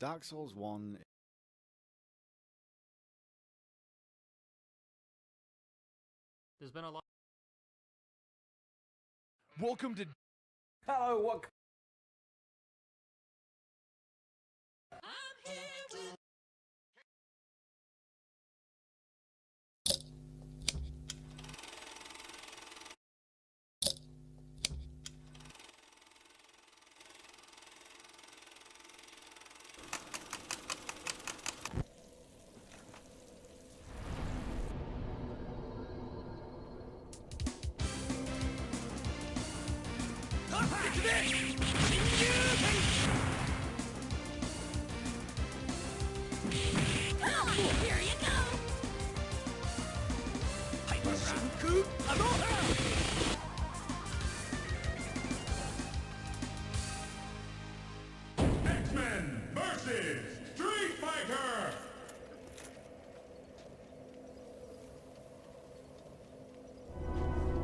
Dark Souls 1. There's been a lot. Welcome to. Hello, what? Here you go! X-Men versus Street Fighter!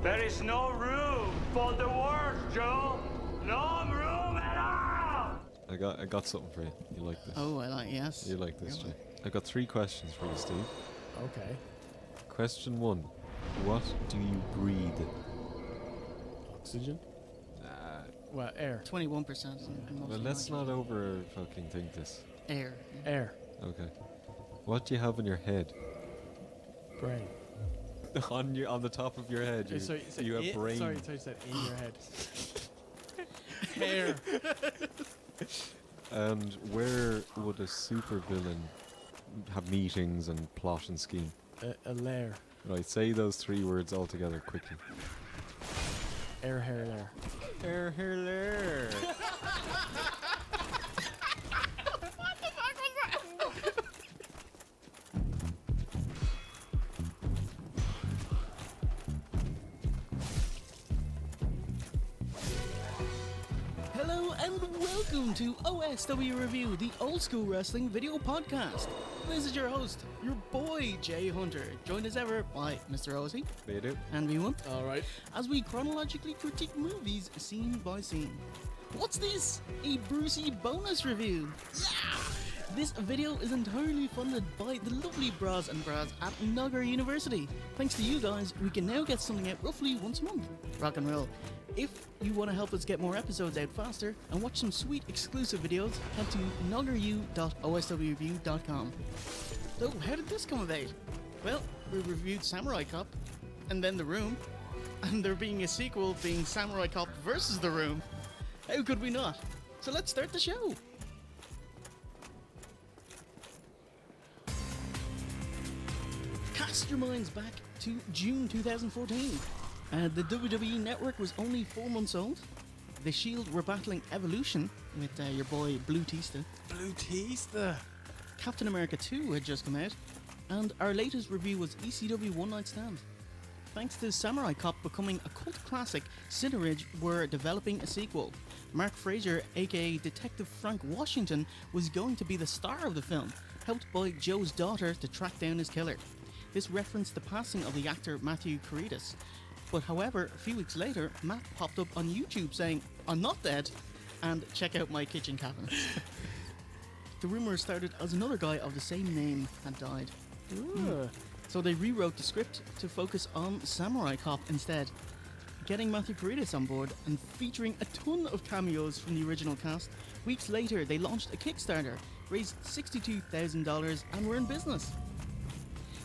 There is no room for the worst, Joe. No room at all. I got something for you. You like this? Oh, I like, yes. You like this, Jay? I got 3 questions for you, Steve. Okay. Question 1: what do you breathe? Oxygen? Well, air. 21%. Well, let's not over fucking think this. Air. Air. Okay. What do you have on your head? Brain. on the top of your head, you have brain. Sorry, you said in your head. Air. And where would a supervillain have meetings and plot and scheme? A lair. Right, say those 3 words all together quickly. Air, hair, lair. Air, hair, lair. Hello and welcome to OSW Review, the old school wrestling video podcast. This is your host, your boy Jay Hunter, joined as ever by Mr. Ozzy They do. and V1, Alright. as we chronologically critique movies scene by scene. What's this? A Brucey bonus review? Yeah! This video is entirely funded by the lovely bras and bras at Nugger University. Thanks to you guys, we can now get something out roughly once a month. Rock and roll. If you want to help us get more episodes out faster and watch some sweet exclusive videos, head to nuggeru.oswreview.com. So, how did this come about? Well, we reviewed Samurai Cop, and then The Room, and there being a sequel being Samurai Cop versus The Room. How could we not? So let's start the show. Cast your minds back to June 2014. The WWE Network was only 4 months old. The Shield were battling Evolution with your boy Blue Tista. Blue Tista. Captain America 2 had just come out. And our latest review was ECW One Night Stand. Thanks to Samurai Cop becoming a cult classic, Cineridge were developing a sequel. Mark Fraser, aka Detective Frank Washington, was going to be the star of the film, helped by Joe's daughter to track down his killer. This referenced the passing of the actor Matthew Caritas. But however, a few weeks later, Matt popped up on YouTube saying, "I'm not dead, and check out my kitchen cabinet." The rumour started as another guy of the same name had died. So they rewrote the script to focus on Samurai Cop instead, getting Matthew Caritas on board and featuring a ton of cameos from the original cast. Weeks later, they launched a Kickstarter, raised $62,000, and were in business.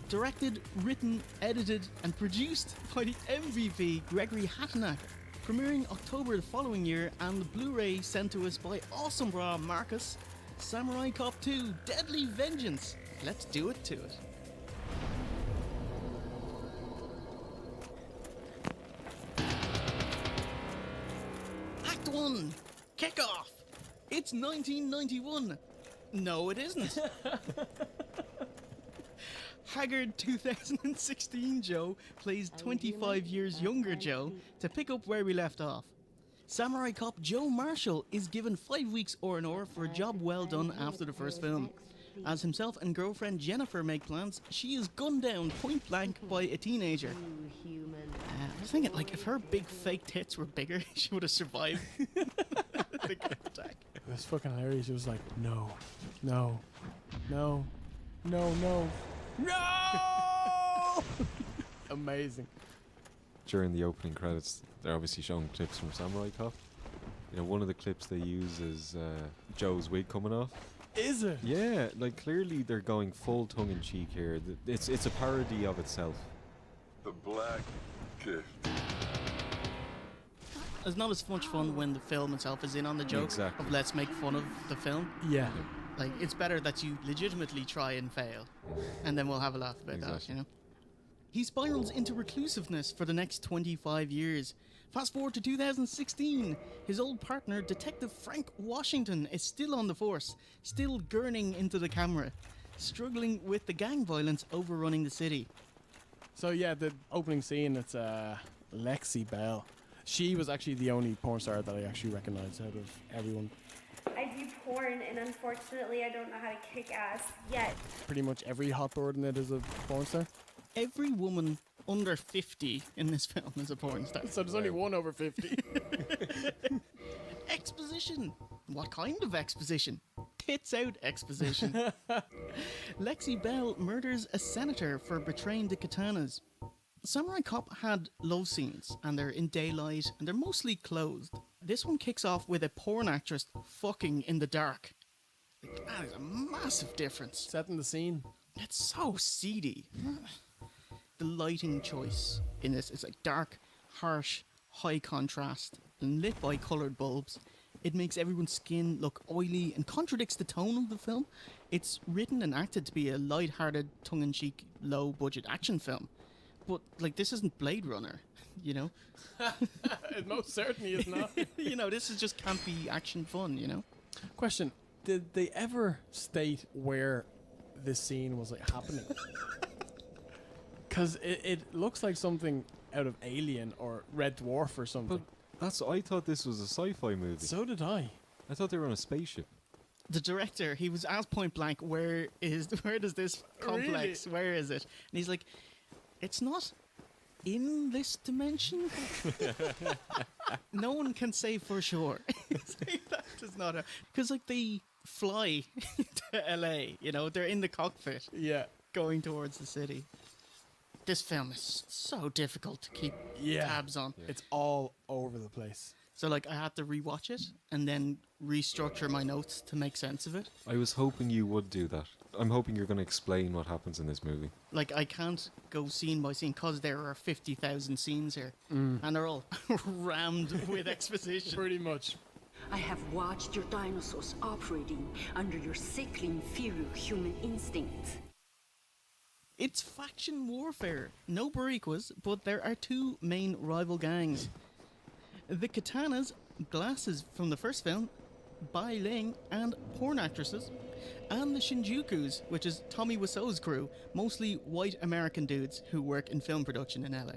Directed, written, edited, and produced by the MVP Gregory Hattenack. Premiering October the following year, and the Blu-ray sent to us by awesome bra Marcus. Samurai Cop 2: Deadly Vengeance. Let's do it to it. Act 1. Kick off. It's 1991. No, it isn't. Haggard 2016 Joe plays 25 years younger Joe to pick up where we left off. Samurai Cop Joe Marshall is given 5 weeks R&R for a job well done after the first film. As himself and girlfriend Jennifer make plans, she is gunned down point blank by a teenager. I was thinking, like, if her big fake tits were bigger, she would have survived the gun attack. It was fucking hilarious. It was like, no, No. No. No, no. No! Amazing. During the opening credits, they're obviously showing clips from Samurai Cop. You know, one of the clips they use is Joe's wig coming off. Is it? Yeah, like clearly they're going full tongue-in-cheek here. It's a parody of itself. The Black Gift. It's not as much fun when the film itself is in on the joke Exactly. of let's make fun of the film. Yeah. Like, it's better that you legitimately try and fail, and then we'll have a laugh about that, Exactly. you know? He spirals into reclusiveness for the next 25 years. Fast forward to 2016. His old partner, Detective Frank Washington, is still on the force, still gurning into the camera, struggling with the gang violence overrunning the city. So yeah, the opening scene, it's Lexi Bell. She was actually the only porn star that I actually recognized out of everyone. I do porn, and unfortunately, I don't know how to kick ass yet. Pretty much every hot bird in it is a porn star. Every woman under 50 in this film is a porn star. So there's only one over 50. Exposition! What kind of exposition? Tits out exposition. Lexi Bell murders a senator for betraying the Katanas. Samurai Cop had love scenes, and they're in daylight, and they're mostly clothed. This one kicks off with a porn actress fucking in the dark. Like, that is a massive difference. Setting the scene. It's so seedy. The lighting choice in this is like dark, harsh, high contrast, and lit by coloured bulbs. It makes everyone's skin look oily and contradicts the tone of the film. It's written and acted to be a light-hearted, tongue-in-cheek, low-budget action film. But, like, this isn't Blade Runner, you know? It most certainly is not. You know, this is just campy action fun, you know? Question, did they ever state where this scene was like happening? Because it looks like something out of Alien or Red Dwarf or something. But I thought this was a sci-fi movie. So did I. I thought they were on a spaceship. The director, he was asked point blank, where does this complex, where is it? And he's like, it's not in this dimension. No one can say for sure. It's like, that is not a... Because, like, they fly to LA, you know? They're in the cockpit Yeah. going towards the city. This film is so difficult to keep tabs on. It's all over the place. So, like, I had to rewatch it and then restructure my notes to make sense of it. I was hoping you would do that. I'm hoping you're going to explain what happens in this movie. Like, I can't go scene by scene because there are 50,000 scenes here. And they're all rammed with exposition. Pretty much. I have watched your dinosaurs operating under your sickly inferior human instincts. It's faction warfare. No Bariquas, but there are two main rival gangs. The Katanas, glasses from the first film, Bai Ling, and porn actresses. And the Shinjukus, which is Tommy Wiseau's crew, mostly white American dudes who work in film production in LA.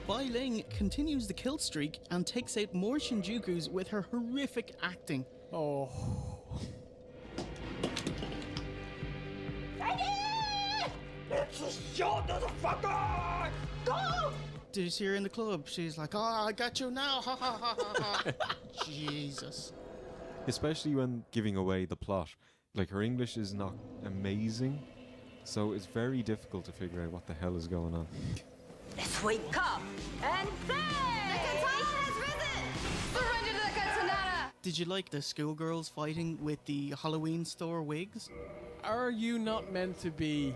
Bai Ling continues the kill streak and takes out more Shinjukus with her horrific acting. Oh. Did you see her in the club? She's like, oh, I got you now. Ha ha ha ha ha. Jesus. Especially when giving away the plot. Like, her English is not amazing, so it's very difficult to figure out what the hell is going on. Let's wake up and play! The katana has risen! Surrender to the katana! Did you like the schoolgirls fighting with the Halloween store wigs? Are you not meant to be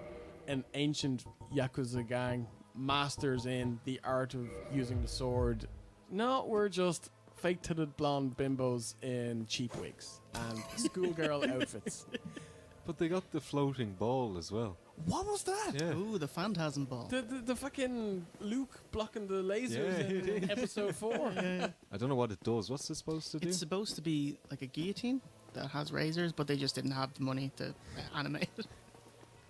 an ancient Yakuza gang, masters in the art of using the sword? No, we're just fake-titted blonde bimbos in cheap wigs and schoolgirl outfits. But they got the floating ball as well. What was that? Yeah. Ooh, the Phantasm Ball. The fucking Luke blocking the lasers Yeah. in episode 4. I don't know what it does. What's it supposed to do? It's supposed to be like a guillotine that has razors, but they just didn't have the money to animate it.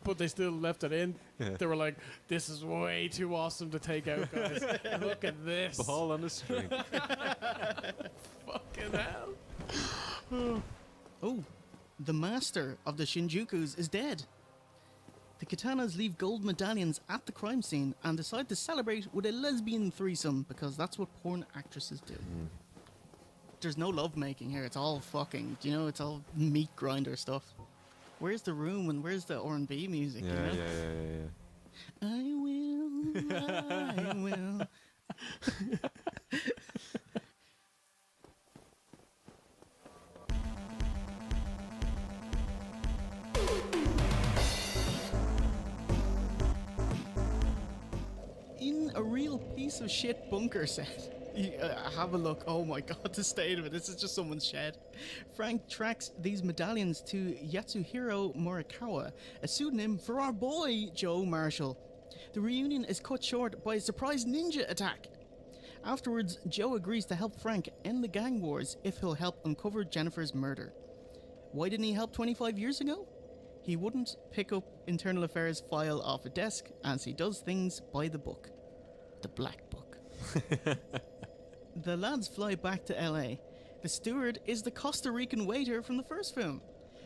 But they still left it in. They were like, this is way too awesome to take out, guys. Look at this. Ball on a string. Fucking hell. Oh, the master of the Shinjukus is dead. The Katanas leave gold medallions at the crime scene and decide to celebrate with a lesbian threesome because that's what porn actresses do. There's no love making here, it's all fucking, you know, it's all meat grinder stuff. Where's the room and where's the R&B music, you know? I will. In a real piece of shit bunker set. Have a look. Oh my god, the state of it. This is just someone's shed. Frank tracks these medallions to Yatsuhiro Morikawa, a pseudonym for our boy Joe Marshall. The reunion is cut short by a surprise ninja attack. Afterwards, Joe agrees to help Frank end the gang wars if he'll help uncover Jennifer's murder. Why didn't he help 25 years ago? He wouldn't pick up Internal Affairs file off a desk, as he does things by the book. The Black Book. The lads fly back to LA. The steward is the Costa Rican waiter from the first film.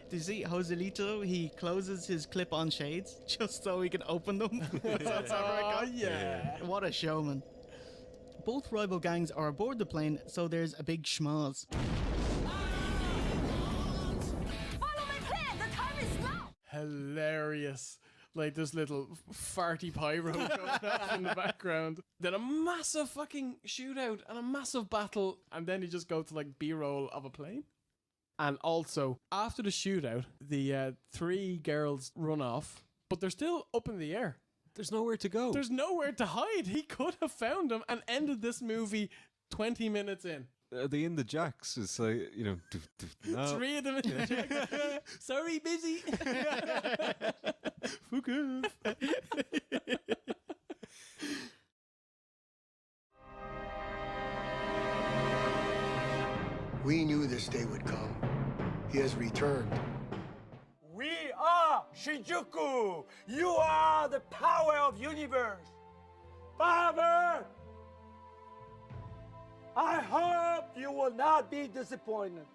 Do you see Joselito? He closes his clip-on shades just so he can open them. Yeah. What a showman. Both rival gangs are aboard the plane, so there's a big schmoz. Follow my plan! The time is now! Hilarious. Like this little farty pyro going off in the background. Then a massive fucking shootout and a massive battle, and then you just go to like B-roll of a plane. And also, after the shootout, the 3 girls run off, but they're still up in the air. There's nowhere to go. There's nowhere to hide. He could have found them and ended this movie 20 minutes in. Are they in the jacks? It's like, you know, no. 3 of them in the jacks. Sorry, busy. Fuck off. We knew this day would come. He has returned. We are Shinjuku. You are the power of universe. Father, I hope you will not be disappointed.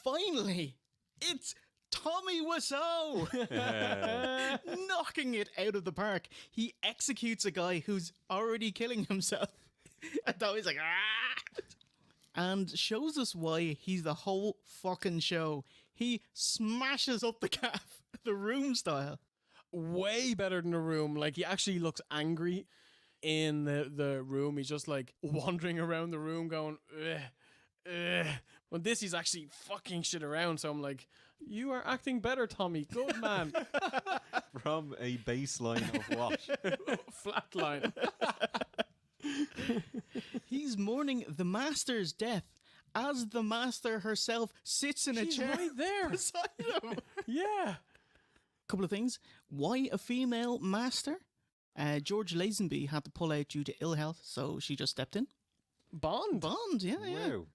Finally, it's Tommy Wiseau! Knocking it out of the park. He executes a guy who's already killing himself. And Tommy's like, ah! And shows us why he's the whole fucking show. He smashes up the calf, the Room style. Way better than The Room. Like, he actually looks angry in the room. He's just like wandering around the room going, ugh, ugh. When this, he's actually fucking shit around. So I'm like, you are acting better, Tommy. Good man. From a baseline of what? Flatline. He's mourning the Master's death as the Master herself sits in a She's chair right there beside him. Yeah. Couple of things. Why a female Master? George Lazenby had to pull out due to ill health, so she just stepped in. Bond, yeah. Wow.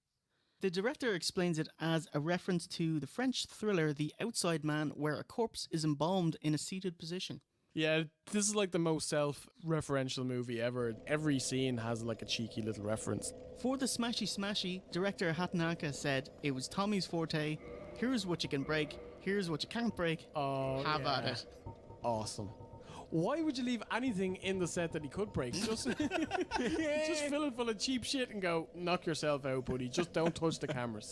The director explains it as a reference to the French thriller The Outside Man, where a corpse is embalmed in a seated position. Yeah, this is like the most self-referential movie ever. Every scene has like a cheeky little reference. For the Smashy Smashy, director Hatanaka said it was Tommy's forte. Here's what you can break. Here's what you can't break. Oh, Have yeah. at it. Awesome. Why would you leave anything in the set that he could break? Just fill it full of cheap shit and go, knock yourself out, buddy. Just don't touch the cameras.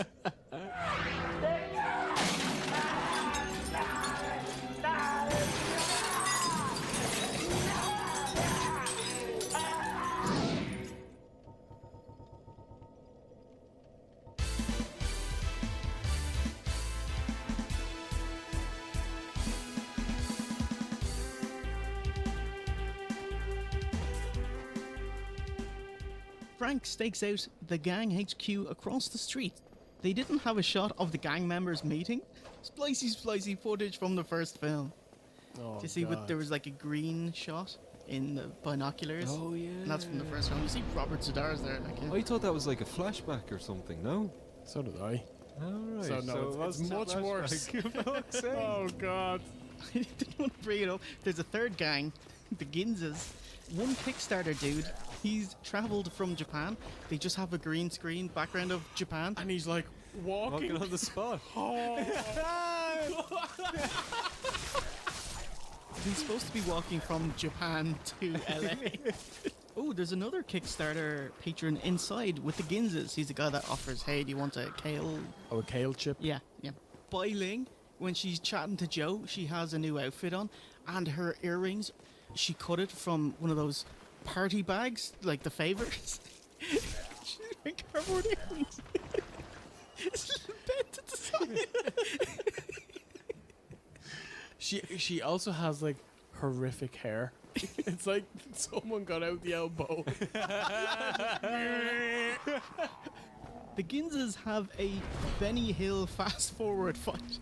Frank stakes out the gang HQ across the street. They didn't have a shot of the gang members meeting. Splicey footage from the first film. Oh, Do you see there was like a green shot in the binoculars? Oh, yeah. And that's from the first film. You see Robert Sedar's there. Like, yeah. I thought that was like a flashback or something, no? So did I. Alright. So no, it's much worse. Oh, God. I didn't want to bring it up. There's a third gang, the Ginzas. One Kickstarter dude, he's travelled from Japan. They just have a green screen background of Japan. And he's like walking on the spot. He's supposed to be walking from Japan to LA. Oh, there's another Kickstarter patron inside with the Ginzes. He's the guy that offers, hey, do you want a kale? Oh, a kale chip? Yeah. Bai Ling, when she's chatting to Joe, she has a new outfit on, and her earrings, she cut it from one of those party bags, like the Favors. She's wearing cardboard earrings. It's a little bent at the side. She also has like horrific hair. It's like someone got out the elbow. The Ginzes have a Benny Hill fast forward fight.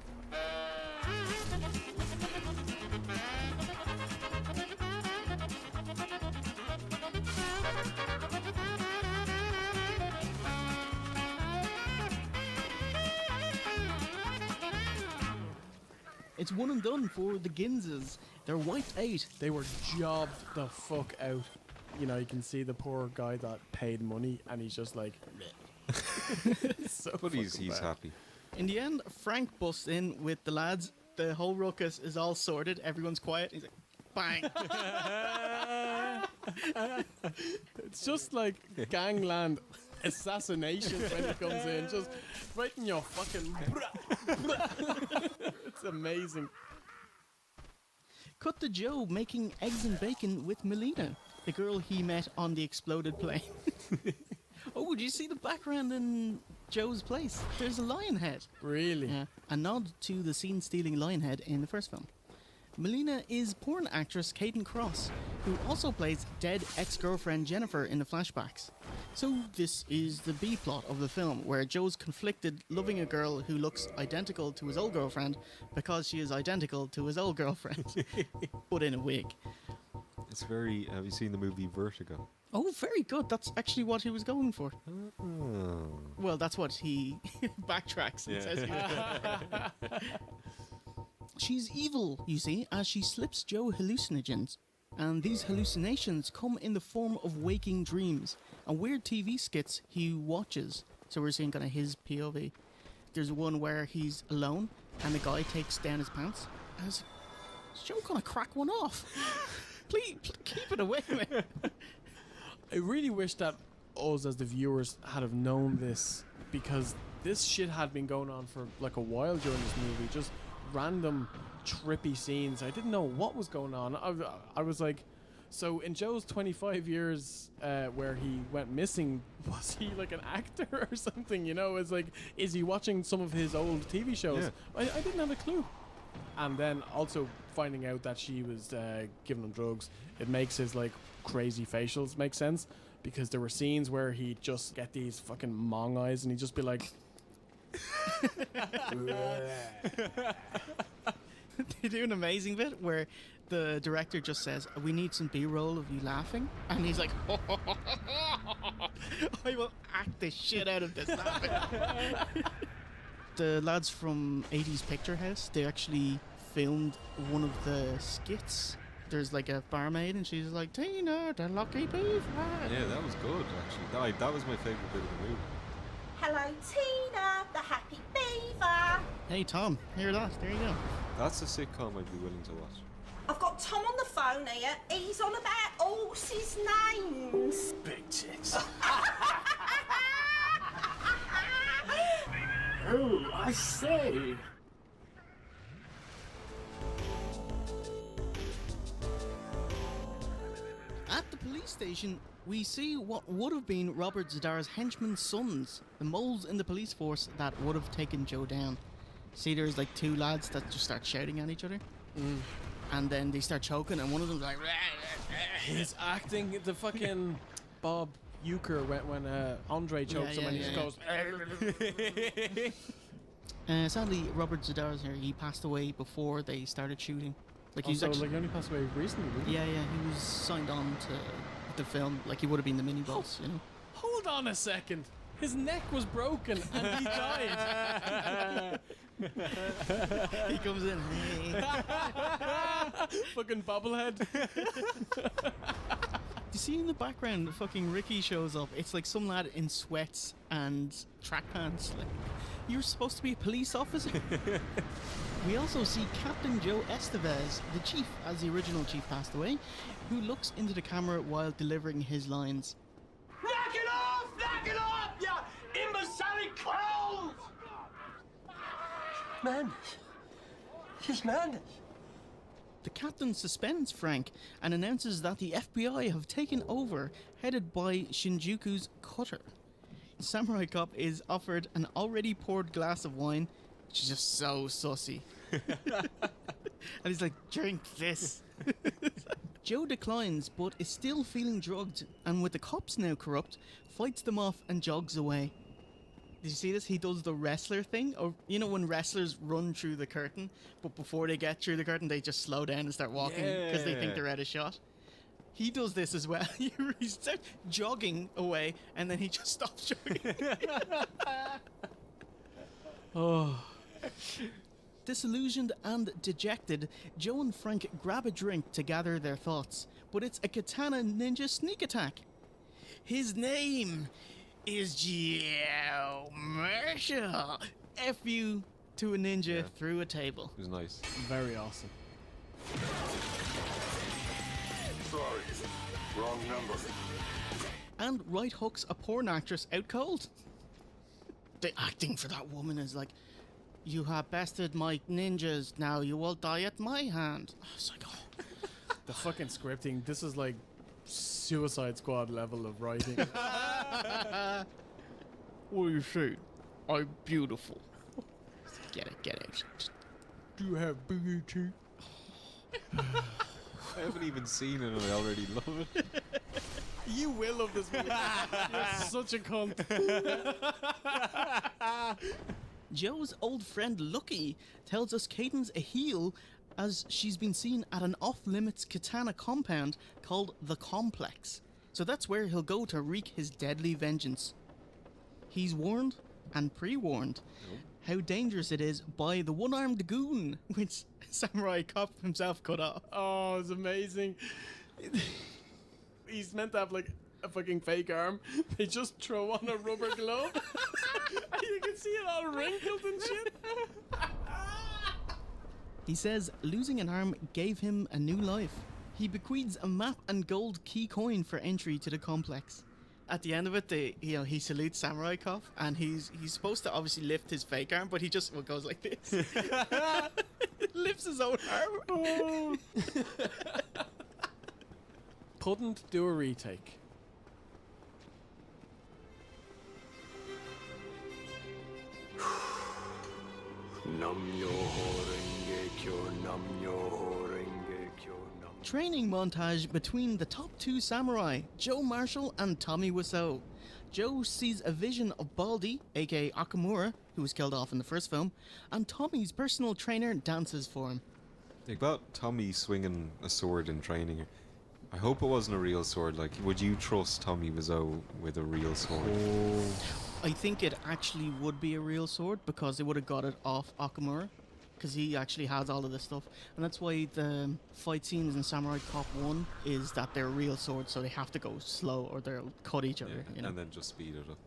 It's one and done for the Ginzes. They're wiped out. They were jobbed the fuck out. You know, you can see the poor guy that paid money, and he's just like. So But he's fucking bad. happy. In the end, Frank busts in with the lads. The whole ruckus is all sorted. Everyone's quiet. He's like, bang. It's just like gangland assassination when he comes in, just right in your fucking. It's amazing. Cut to Joe making eggs and bacon with Melina, the girl he met on the exploded plane. Oh, did you see the background in Joe's place? There's a lion head. Really? Yeah, a nod to the scene-stealing lion head in the first film. Melina is porn actress Caden Cross, who also plays dead ex-girlfriend Jennifer in the flashbacks. So this is the B-plot of the film, where Joe's conflicted loving a girl who looks identical to his old girlfriend because she is identical to his old girlfriend, but in a wig. It's very. Have you seen the movie Vertigo? Oh, very good. That's actually what he was going for. Oh. Well, that's what he backtracks and says he was going for. She's evil, you see, as she slips Joe hallucinogens. And these hallucinations come in the form of waking dreams and weird TV skits he watches. So we're seeing kind of his POV. There's one where he's alone and the guy takes down his pants. And I was like, is Joe gonna crack one off? Please keep it away, man. I really wish that us as the viewers had have known this, because this shit had been going on for like a while during this movie. Just random trippy scenes. I didn't know what was going on. I was like, so in Joe's 25 years where he went missing, was he like an actor or something? You know, it's like, is he watching some of his old TV shows? Yeah. I didn't have a clue. And then also finding out that she was giving him drugs, it makes his like crazy facials make sense, because there were scenes where he'd just get these fucking mong eyes and he'd just be like They do an amazing bit where the director just says, we need some B-roll of you laughing, and he's like, I will act the shit out of this laughing. The lads from 80s Picture House, they actually filmed one of the skits. There's like a barmaid and she's like, Tina, the lucky beaver. Yeah, that was good actually. That was my favourite bit of the movie. Hello, Tina, the happy beaver. Hey Tom, hear that? There you go. That's a sitcom I'd be willing to watch. I've got Tom on the phone here. He's on about horses' names. Big tits. Oh, I say. At the police station, we see what would have been Robert Zadar's henchman's sons, the moles in the police force that would have taken Joe down. See, there's like two lads that just start shouting at each other. And then they start choking, and one of them's like, his acting, the fucking Bob Euchre when Andre chokes him and he just goes. Sadly, Robert Zadar's here. He passed away before they started shooting. Like He only passed away recently, didn't he? Yeah, he was signed on to the film. Like he would have been the mini boss, you know. Hold on a second. His neck was broken and he died. He comes in. Hey. Fucking bobblehead. You see in the background, fucking Ricky shows up. It's like some lad in sweats and track pants. Like, you're supposed to be a police officer? We also see Captain Joe Estevez, the chief, as the original chief passed away, who looks into the camera while delivering his lines. Knock it off! Knock it off, you imbecilic clowns! Madness. This is madness. The captain suspends Frank and announces that the FBI have taken over, headed by Shinjuku's Cutter. Samurai Cop is offered an already poured glass of wine, which is just so sussy. And he's like, drink this. Joe declines, but is still feeling drugged, and with the cops now corrupt, fights them off and jogs away. Did you see this? He does the wrestler thing. Or, you know when wrestlers run through the curtain, but before they get through the curtain, they just slow down and start walking because they think they're out of shot? He does this as well. He starts jogging away, and then he just stops jogging. Oh. Disillusioned and dejected, Joe and Frank grab a drink to gather their thoughts, but it's a katana ninja sneak attack. His name is Joe Marshall. F you to a ninja through a table. It was nice. Very awesome. Sorry, wrong number. And right hooks a porn actress out cold. The acting for that woman is like, you have bested my ninjas, now you will die at my hand. I was like, oh. The fucking scripting, this is like Suicide Squad level of writing. What do you say? I'm beautiful. Get out. Do you have booty teeth? I haven't even seen it and I already love it. You will love this movie. You're such a cunt. Joe's old friend Lucky tells us Caden's a heel as she's been seen at an off-limits katana compound called The Complex. So that's where he'll go to wreak his deadly vengeance. He's warned and pre-warned how dangerous it is by the one-armed goon, which Samurai Cop himself cut off. Oh, it's amazing. He's meant to have like a fucking fake arm. They just throw on a rubber glove. And you can see it all wrinkled and shit. He says losing an arm gave him a new life. He bequeaths a map and gold key coin for entry to the complex. At the end of it, he salutes Samurai Cop, and he's supposed to obviously lift his fake arm, but he just goes like this. Lifts his own arm. Oh. Couldn't do a retake. Training montage between the top two samurai, Joe Marshall and Tommy Wiseau. Joe sees a vision of Baldy, aka Akamura, who was killed off in the first film, and Tommy's personal trainer dances for him. About Tommy swinging a sword in training, I hope it wasn't a real sword. Like, would you trust Tommy Wiseau with a real sword? I think it actually would be a real sword because they would have got it off Akamura, because he actually has all of this stuff, and that's why the fight scenes in Samurai Cop 1 is that they're real swords, so they have to go slow or they'll cut each other. You know? And then just speed it up.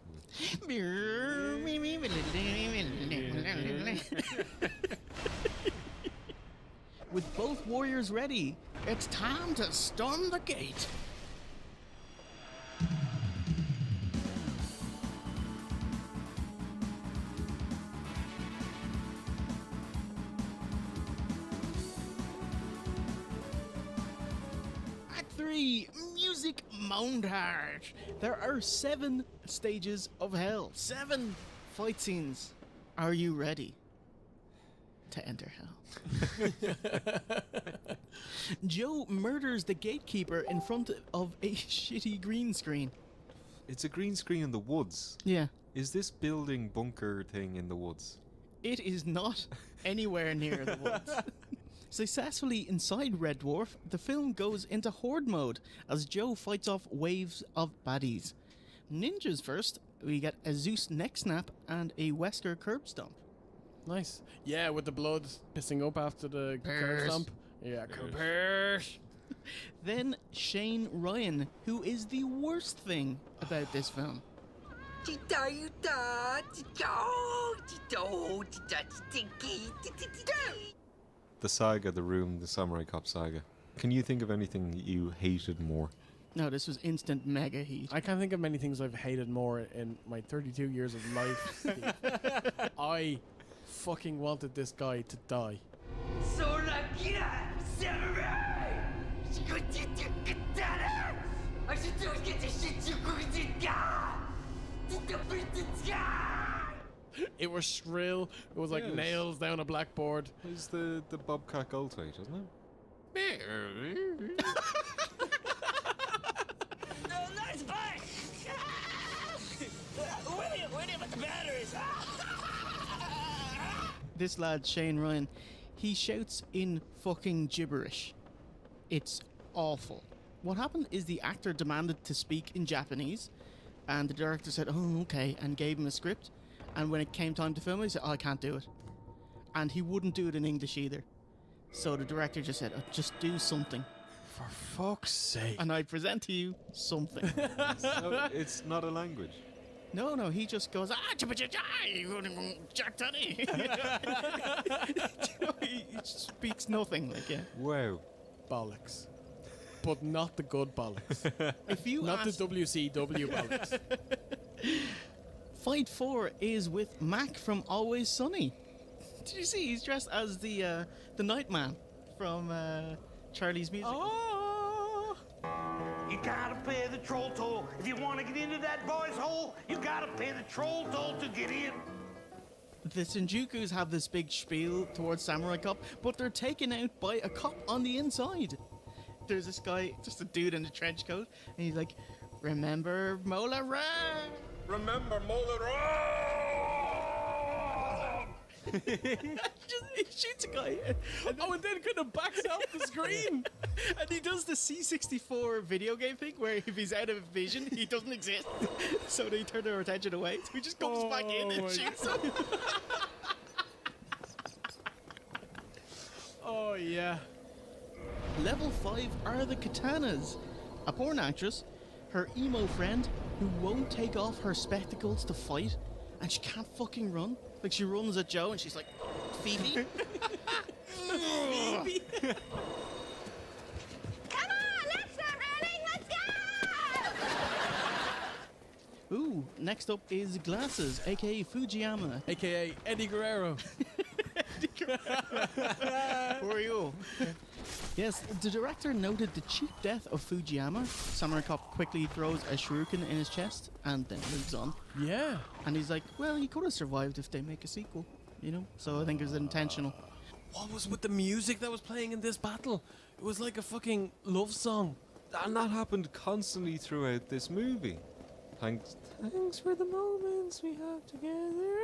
With both warriors ready, it's time to storm the gate. Act 3, music montage. There are 7 stages of hell, 7 fight scenes. Are you ready to enter hell? Joe murders the gatekeeper in front of a shitty green screen. It's a green screen in the woods. Yeah. Is this building bunker thing in the woods? It is not anywhere near the woods. Successfully inside Red Dwarf, the film goes into horde mode as Joe fights off waves of baddies. Ninjas first, we get a Zeus neck snap and a Wesker curb stomp. Nice. Yeah, with the blood pissing up after the curb stomp. Yeah, curse. Then Shane Ryan, who is the worst thing about this film. The saga, The Room, the Samurai Cop saga. Can you think of anything you hated more? No, this was instant mega heat. I can't think of many things I've hated more in my 32 years of life, Steve. I fucking wanted this guy to die. It was shrill. It was like Yes. nails down a blackboard. It's the Bobcat Goldthwait, isn't it? Nice bike! Where do you put the batteries? This lad, Shane Ryan, he shouts in fucking gibberish. It's awful. What happened is the actor demanded to speak in Japanese, and the director said, oh, okay, and gave him a script. And when it came time to film it, he said, oh, I can't do it. And he wouldn't do it in English either. So the director just said, oh, just do something. For fuck's sake. And I present to you something. No, it's not a language. No, he just goes, Jack Teddy. He speaks nothing, like, yeah. Wow. Bollocks. But not the good bollocks. If you Not ask, the WCW bollocks. Fight 4 is with Mac from Always Sunny. Did you see? He's dressed as the Nightman from Charlie's Music. Oh! You gotta pay the troll toll. If you want to get into that boy's hole, you gotta pay the troll toll to get in. The Shinjukus have this big spiel towards Samurai Cop, but they're taken out by a cop on the inside. There's this guy, just a dude in a trench coat, and he's like, remember Mola Ram? Remember Mola He shoots a guy. And then kind of backs out the screen. And he does the C64 video game thing where if he's out of vision, he doesn't exist. So they turn their attention away. So he just comes back in and shoots him. Oh, yeah. Level 5 are the Katanas. A porn actress, her emo friend, who won't take off her spectacles to fight, and she can't fucking run. Like, she runs at Joe and she's like, Phoebe? Phoebe? Come on, let's start running. Let's go! Ooh, next up is Glasses, aka Fujiyama. AKA Eddie Guerrero. Who are you? Yes, the director noted the cheap death of Fujiyama. Samurai Cop quickly throws a shuriken in his chest and then moves on. Yeah. And he's like, well, he could have survived if they make a sequel, you know? So I think it was intentional. What was with the music that was playing in this battle? It was like a fucking love song. And that happened constantly throughout this movie. Thanks for the moments we have together.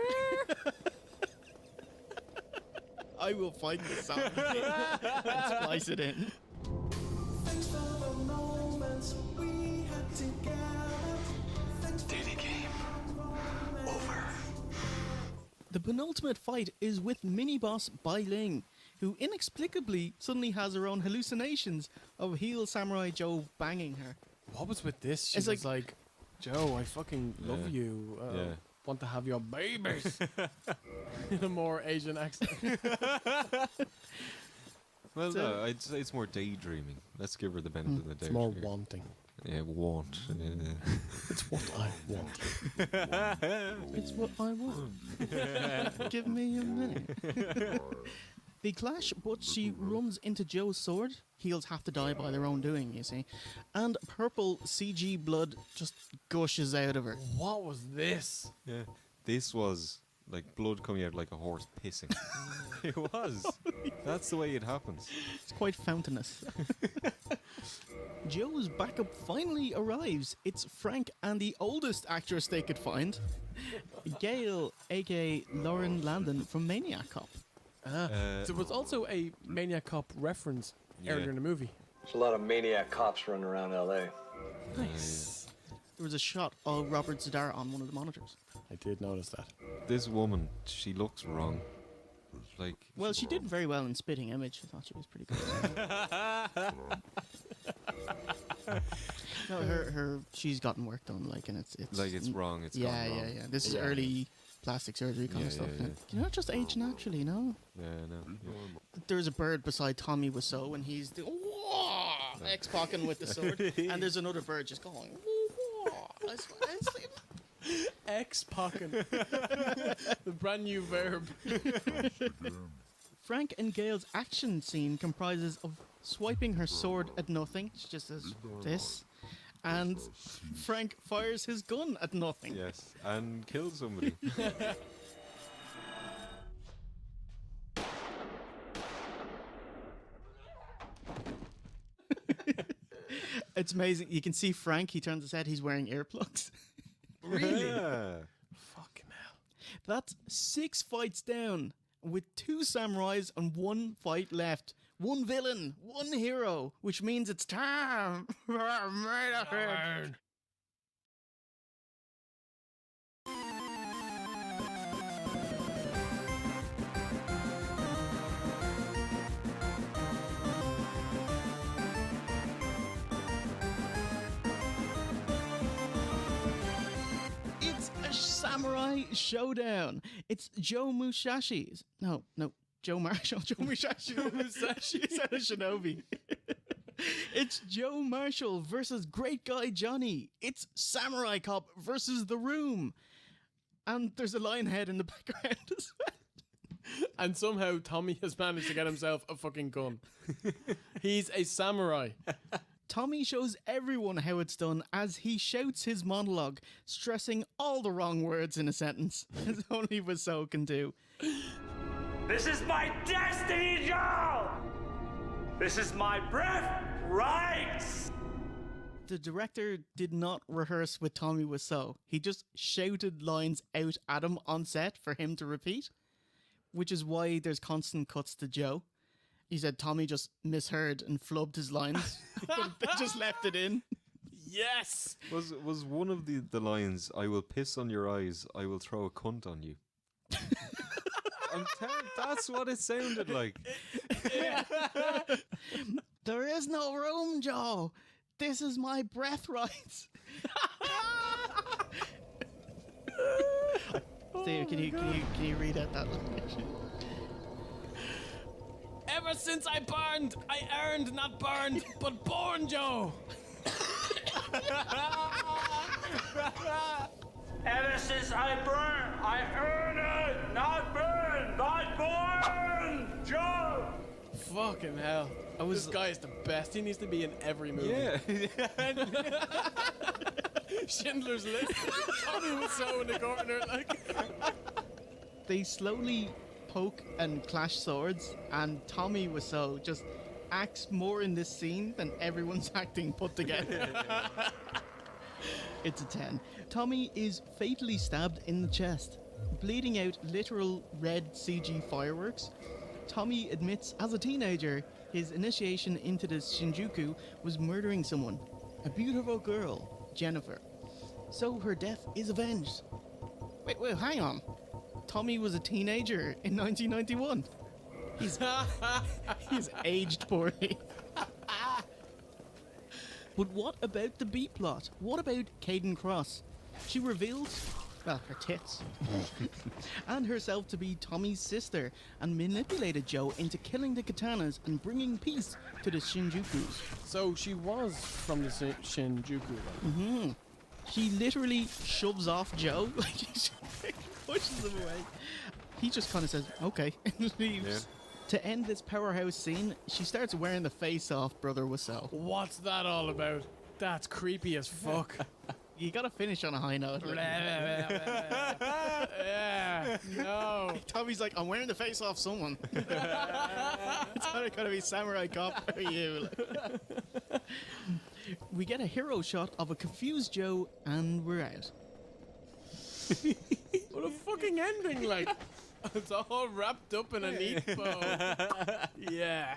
I will find the song and splice it in. Thanks for the moments we had together. Dating game over. The penultimate fight is with mini-boss Bai Ling, who inexplicably suddenly has her own hallucinations of heel Samurai Joe banging her. What was with this? She It's was like, Joe, I fucking love you. Yeah. Want to have your babies. In a more Asian accent. Well, no, I'd say it's more daydreaming. Let's give her the benefit of the doubt. It's more here. wanting. Yeah, want. It's what I want. It's what I want. Give me a minute. They clash, but she runs into Joe's sword. Heels have to die by their own doing, you see. And purple CG blood just gushes out of her. What was this? Yeah. This was like blood coming out like a horse pissing. It was. That's the way it happens. It's quite fountainous. Joe's backup finally arrives. It's Frank and the oldest actress they could find, Gail, aka Lauren Landon from Maniac Cop. There was also a Maniac Cop reference earlier in the movie. There's a lot of maniac cops running around LA. Nice. There was a shot of Robert Zedar on one of the monitors. I did notice that. This woman, she looks wrong. Like, Well, she did very well in Spitting Image. I thought she was pretty good. No, she's gotten work done, like, and it's like it's wrong. It's yeah, gone wrong. yeah. This is early plastic surgery kind of stuff. Yeah. You know, just age naturally, no? Yeah, no. Yeah. There's a bird beside Tommy Wiseau, and he's doing X-pocking with the sword, and there's another bird just going. X-pocking. The brand new verb. Frank and Gail's action scene comprises of swiping her sword at nothing. She just does this. And Frank fires his gun at nothing. Yes, and kills somebody. It's amazing. You can see Frank, he turns his head, he's wearing earplugs. Really? Yeah. Fucking hell. That's 6 fights down, with 2 samurais and 1 fight left. 1 villain, 1 hero, which means it's time. It's a samurai showdown. It's Joe Musashi's. No, Joe Marshall. Joe Musashi. Musashi is a shinobi. It's Joe Marshall versus Great Guy Johnny. It's Samurai Cop versus The Room. And there's a lion head in the background as well. And somehow Tommy has managed to get himself a fucking gun. He's a samurai. Tommy shows everyone how it's done as he shouts his monologue, stressing all the wrong words in a sentence, as only Wiseau can do. This is my destiny, Joe! This is my birthright! The director did not rehearse with Tommy Wiseau. He just shouted lines out at him on set for him to repeat, which is why there's constant cuts to Joe. He said Tommy just misheard and flubbed his lines, but they just left it in. Yes! Was one of the lines, "I will piss on your eyes, I will throw a cunt on you"? That's what it sounded like. There is no room, Joe. This is my birthright. Steve, can you read out that line? Ever since I burned, I earned, not burned, but born, Joe. Ever since I burn, I earn it, not burn, not born, Joe! Fucking hell. This guy is the best. He needs to be in every movie. Yeah. Schindler's List. Tommy Wiseau in the corner. Like. They slowly poke and clash swords, and Tommy Wiseau just acts more in this scene than everyone's acting put together. It's a 10. Tommy is fatally stabbed in the chest, bleeding out literal red CG fireworks. Tommy admits as a teenager his initiation into the Shinjuku was murdering someone, a beautiful girl, Jennifer. So her death is avenged. Wait, hang on. Tommy was a teenager in 1991. He's aged poorly. But what about the B plot? What about Caden Cross? She reveals, well, her tits, and herself to be Tommy's sister, and manipulated Joe into killing the katanas and bringing peace to the Shinjukus. So she was from the Shinjuku, right? Mm-hmm. She literally shoves off Joe, like she pushes him away. He just kind of says, okay, and leaves. Yeah. To end this powerhouse scene, she starts wearing the face off Brother Wiseau. What's that all about? That's creepy as fuck. You gotta finish on a high note. Yeah, no. Tommy's like, I'm wearing the face off someone. It's not gonna be Samurai Cop for you. We get a hero shot of a confused Joe, and we're out. What a fucking ending, like. It's all wrapped up in a neat bow. Yeah.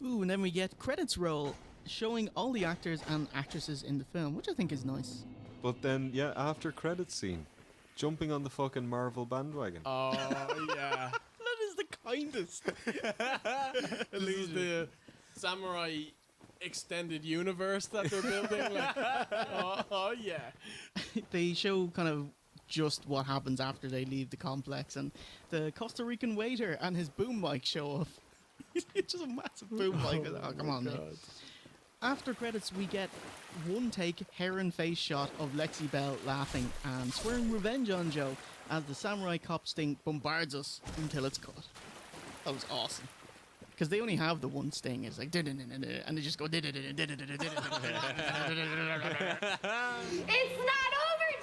Ooh, and then we get credits roll, showing all the actors and actresses in the film, which I think is nice. But then, yeah, after credits scene, jumping on the fucking Marvel bandwagon. Oh, yeah. That is the kindest. This is the samurai extended universe that they're building. Like, oh yeah. They show kind of just what happens after they leave the complex, and the Costa Rican waiter and his boom mic show up. It's just a massive boom mic. Oh, come on, mate. After credits, we get one take hair and face shot of Lexi Bell laughing and swearing revenge on Joe as the samurai cop sting bombards us until it's cut. That was awesome. Because they only have the one sting. It's like, and they just go. It's not over,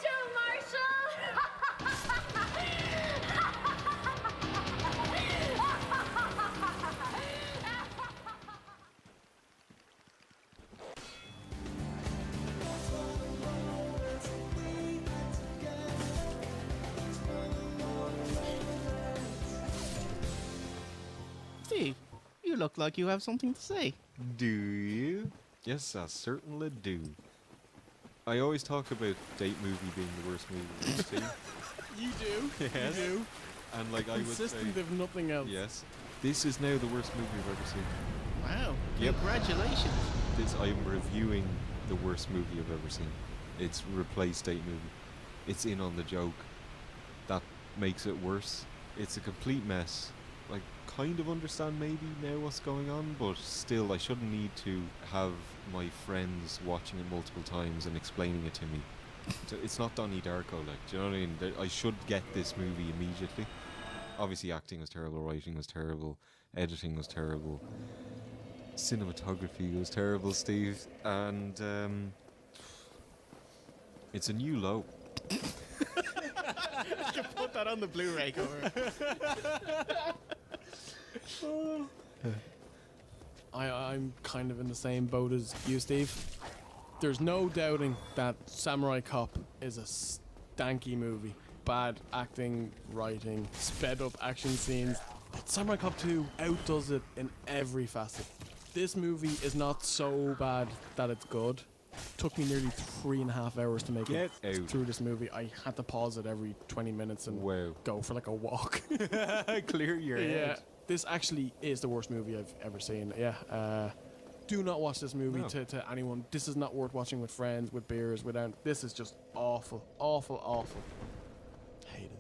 Joe Marshall! Steve, you look like you have something to say. Do you? Yes, I certainly do. I always talk about Date Movie being the worst movie I've ever seen. You do. Yes. You do. And like I would say, Consistent if nothing else. yes, this is now the worst movie I've ever seen. Wow. Yep. Congratulations. I'm reviewing the worst movie I've ever seen. It's replaced Date Movie. It's in on the joke. That makes it worse. It's a complete mess. I kind of understand maybe now what's going on, but still I shouldn't need to have my friends watching it multiple times and explaining it to me. So it's not Donnie Darko, like, do you know what I mean? I should get this movie immediately. Obviously acting was terrible, writing was terrible, editing was terrible, cinematography was terrible, Steve, and it's a new low. You can put that on the Blu-ray cover. I'm kind of in the same boat as you, Steve. There's no doubting that Samurai Cop is a stanky movie. Bad acting, writing, sped up action scenes. But Samurai Cop 2 outdoes it in every facet. This movie is not so bad that it's good. Took me nearly 3.5 hours to make it through this movie. I had to pause it every 20 minutes and go for like a walk. Clear your head. This actually is the worst movie I've ever seen. Yeah. Do not watch this movie to anyone. This is not worth watching with friends, with beers, without. This is just awful. Awful, awful. Hate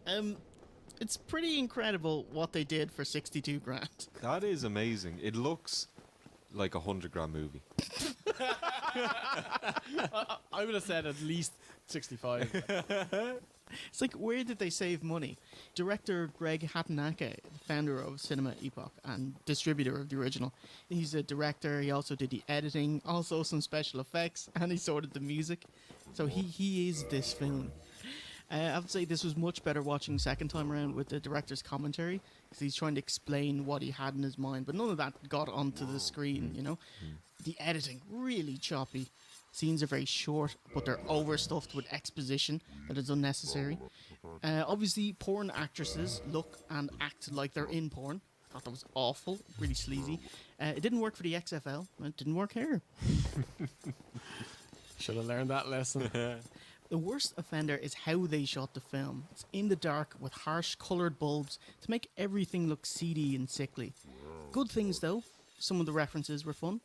it. It's pretty incredible what they did for 62 grand. That is amazing. It looks like a 100-grand movie. I would have said at least 65. It's like, where did they save money? Director Greg Hatanaka, founder of Cinema Epoch and distributor of the original. He's a director, he also did the editing, also some special effects, and he sorted the music. So he is this film. I have to say this was much better watching second time around with the director's commentary, because he's trying to explain what he had in his mind, but none of that got onto the screen, you know? The editing, really choppy. Scenes are very short, but they're overstuffed with exposition that is unnecessary. Obviously, porn actresses look and act like they're in porn. I thought that was awful, really sleazy. It didn't work for the XFL, it didn't work here. Should have learned that lesson. The worst offender is how they shot the film. It's in the dark with harsh coloured bulbs to make everything look seedy and sickly. Good things though, some of the references were fun.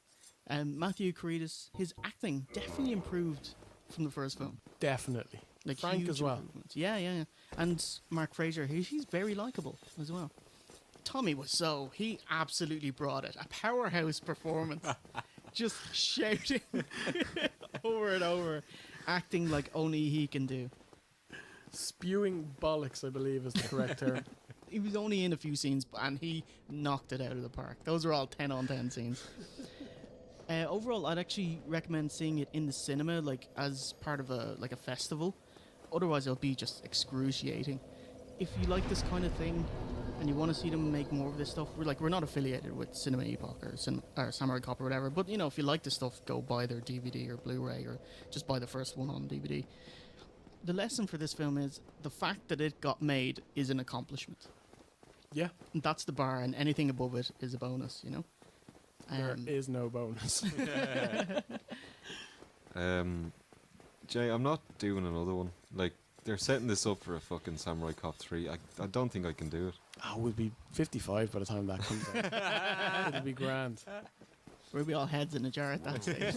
Matthew Caritas, his acting definitely improved from the first film. Definitely. Like Frank as well. Yeah. And Mark Fraser, he's very likeable as well. Tommy Wiseau, he absolutely brought it. A powerhouse performance. Just shouting over and over, acting like only he can do. Spewing bollocks, I believe, is the correct term. He was only in a few scenes, and he knocked it out of the park. Those were all 10 on 10 scenes. Overall, I'd actually recommend seeing it in the cinema, like as part of a festival. Otherwise, it'll be just excruciating. If you like this kind of thing, and you want to see them make more of this stuff, we're not affiliated with Cinema Epoch or Samurai Cop or whatever. But if you like this stuff, go buy their DVD or Blu-ray, or just buy the first one on DVD. The lesson for this film is the fact that it got made is an accomplishment. Yeah, and that's the bar, and anything above it is a bonus. There is no bonus. Jay, I'm not doing another one. Like, they're setting this up for a fucking Samurai Cop 3. I don't think I can do it. Oh, we'll be 55 by the time that comes out. It'll be grand. We'll be all heads in a jar at that stage.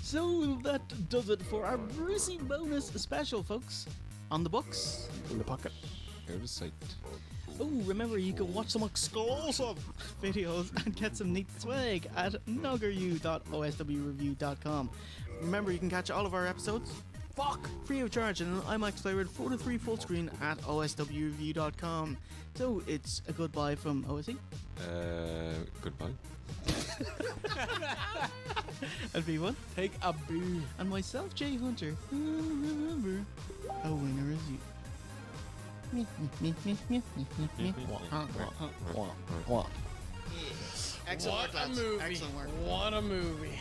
So that does it for our Brucey bonus special, folks. On the books. In the pocket. Out of sight. Oh, remember you can watch some exclusive videos and get some neat swag at noggeru.oswreview.com. Remember, you can catch all of our episodes free of charge and an IMAX flavored 4:3 full screen at oswreview.com. So it's a goodbye from OSE. Goodbye. And V1. Take a boo. And myself, Jay Hunter. Remember, a winner is you. Excellent work, lads. Excellent work. What a movie.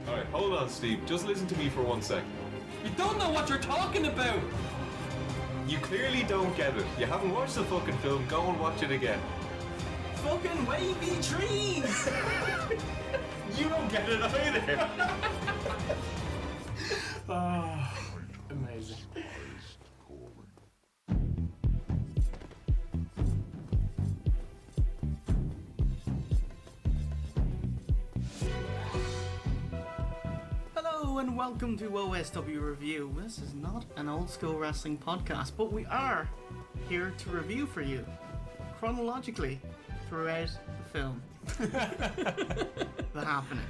Alright, hold on, Steve. Just listen to me for 1 second. You don't know what you're talking about! You clearly don't get it. You haven't watched the fucking film. Go and watch it again. Fucking wavy trees! You don't get it either. Amazing. Hello and welcome to OSW Review. This is not an old school wrestling podcast, but we are here to review for you, chronologically, throughout the film. The Happening.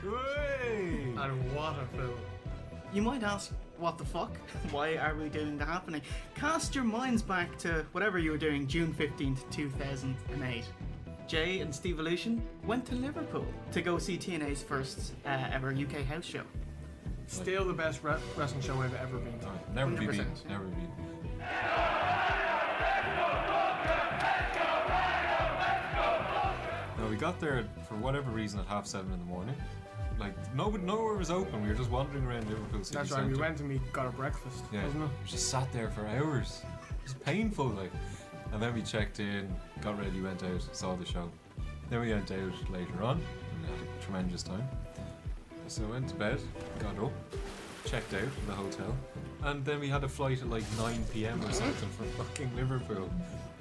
And what a film. You might ask, what the fuck? Why are we doing The Happening? Cast your minds back to whatever you were doing June 15th, 2008. Jay and Steve Aleutian went to Liverpool to go see TNA's first ever UK house show. Still the best wrestling show I've ever been to. Never be 100%. beaten. Never be beaten. No, we got there for whatever reason at 7:30 in the morning. Like nowhere was open. We were just wandering around Liverpool city That's right, centre. we went and we got a breakfast, Yeah, wasn't it? we just sat there for hours. It was painful, like. And then we checked in, got ready, went out, saw the show. Then we went out later on and had a tremendous time. So I went to bed, got up, checked out in the hotel, and then we had a flight at like 9 p.m. or something from fucking Liverpool.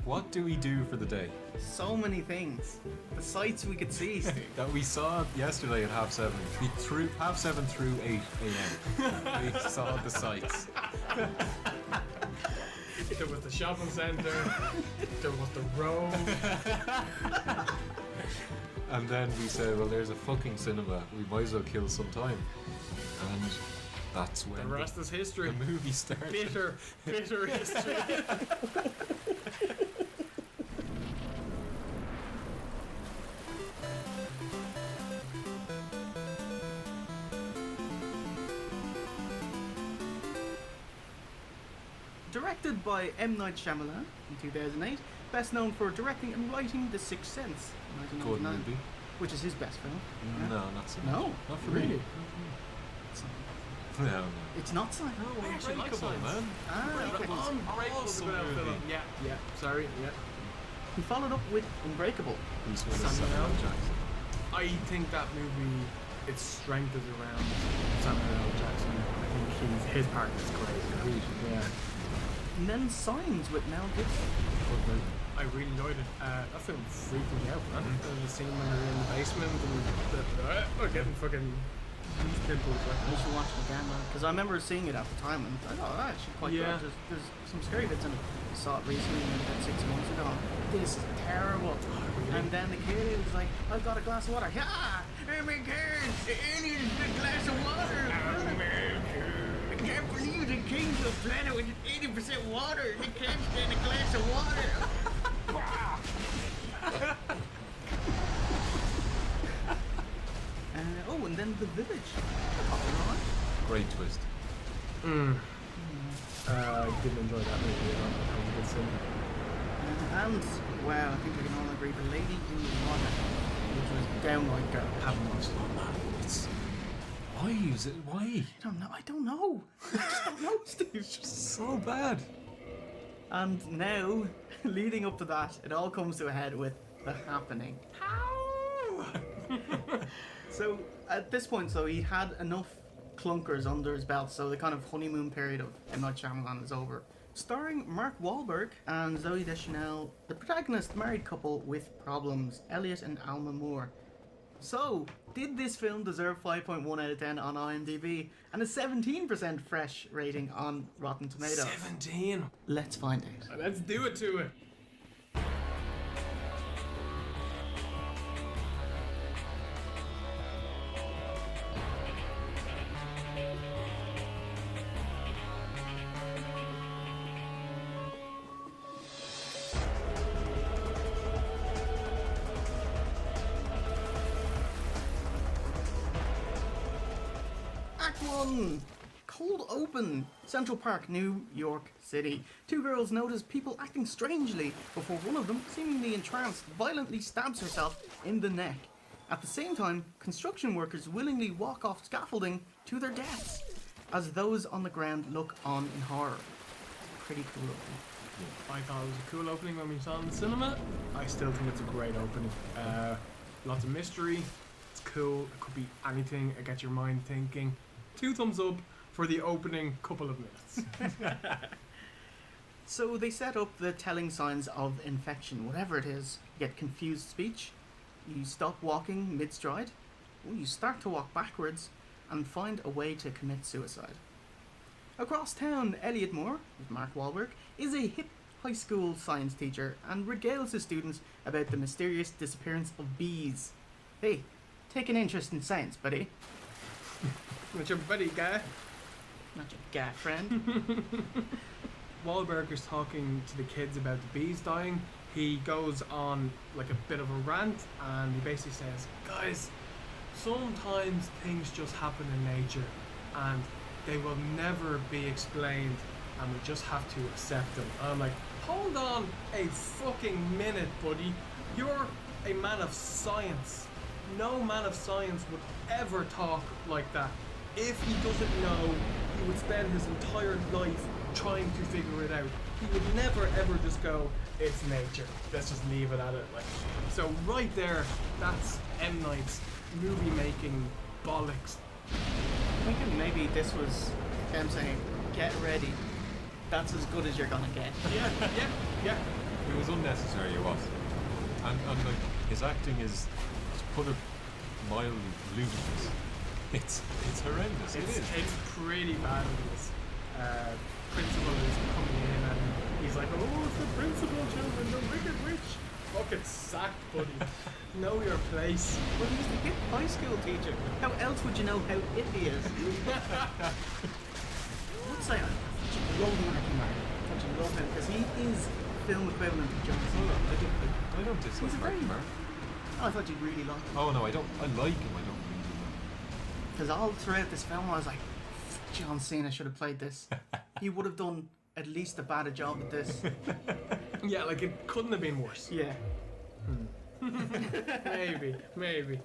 What do we do for the day? So many things. The sights we could see, Steve. That we saw yesterday at 7:30. We through 7:30 through 8 a.m. We saw the sights. There was the shopping centre, there was the road. And then we said, well, there's a fucking cinema. We might as well kill some time. And that's when The rest is history. the movie started. Bitter history. Directed by M. Night Shyamalan in 2008, best known for directing and writing The Sixth Sense in Good 1999, movie. which is his best film. No, not so much. No? Not for Really? me. No. It's not Silent. I actually like Unbreakable, science. man. Unbreakable's a good Awesome film. movie. Yeah, sorry, yeah. He followed up with Unbreakable. Bruce Willis, Samuel Samuel Jackson. I think that movie, its strength is around Samuel L. Jackson. I think his part is great. Yeah. And then Signs with Mel Gibson. I really enjoyed it. That film freaked me out, man. The scene when they're in the basement and they're getting fucking these pimples. We should watch it again, man. Because I remember seeing it at the time and I thought, oh, actually quite Yeah. good. There's some scary bits in it. I saw it recently, about 6 months ago. This is terrible. And then the kid was like, I've got a glass of water. Yeah! Oh my god! The alien is a glass of water! I can't believe they came to a planet with 80% water. They can't stand a glass of water. the village. Great twist. I didn't enjoy that movie at all. That was a good scene. And, well, I think we can all agree, the lady in the water, which was downright girl. Haven't watched all that. It's why use it? Why? I don't know. I just don't know, Steve. It's just so bad. And now, leading up to that, it all comes to a head with The Happening. So, at this point, he had enough clunkers under his belt, so the kind of honeymoon period of M. Night Shyamalan is over. Starring Mark Wahlberg and Zooey Deschanel, the protagonist married couple with problems, Elliot and Alma Moore. So, did this film deserve 5.1 out of 10 on IMDb and a 17% fresh rating on Rotten Tomatoes? 17. Let's find out. Let's do it to it. Act 1! Cold open. Central Park, New York City. Two girls notice people acting strangely before one of them, seemingly entranced, violently stabs herself in the neck. At the same time, construction workers willingly walk off scaffolding to their deaths, as those on the ground look on in horror. Pretty cool opening. I thought it was a cool opening when we saw it in the cinema. I still think it's a great opening. Lots of mystery. It's cool. It could be anything. It gets your mind thinking. 2 thumbs up for the opening couple of minutes. So they set up the telling signs of infection, whatever it is. You get confused speech, you stop walking mid-stride, you start to walk backwards, and find a way to commit suicide. Across town, Elliot Moore, with Mark Wahlberg, is a hip high school science teacher and regales his students about the mysterious disappearance of bees. Hey, take an interest in science, buddy. What's your buddy, guy? Not your guy friend. Wahlberg is talking to the kids about the bees dying. He goes on like a bit of a rant and he basically says, guys, sometimes things just happen in nature and they will never be explained and we just have to accept them. And I'm like, hold on a fucking minute, buddy. You're a man of science. No man of science would ever talk like that. If he doesn't know, he would spend his entire life trying to figure it out. He would never ever just go, it's nature. Let's just leave it at it. Like, so right there, that's M. Night's movie making bollocks. I'm thinking maybe this was them saying, get ready. That's as good as you're gonna get. Yeah. It was unnecessary, it was. And like, his acting is, to put it mildly, ludicrous. It's horrendous. It's pretty bad in this. Principal is coming in and he's like, oh, it's the principal, children, the wicked witch. Fucking sacked, buddy. Know your place. Well, he's the hip high school teacher. How else would you know how hip he is? I would say I love Mark. I love him because he is film equivalent of John Cena. I don't dislike Marky Mark. Oh, I thought you'd really like him. Oh no, I don't. I like him. I don't really Because all throughout this film, I was like, John Cena should have played this. He would have done at least a bad job at this. Yeah, like it couldn't have been worse. Yeah. Maybe.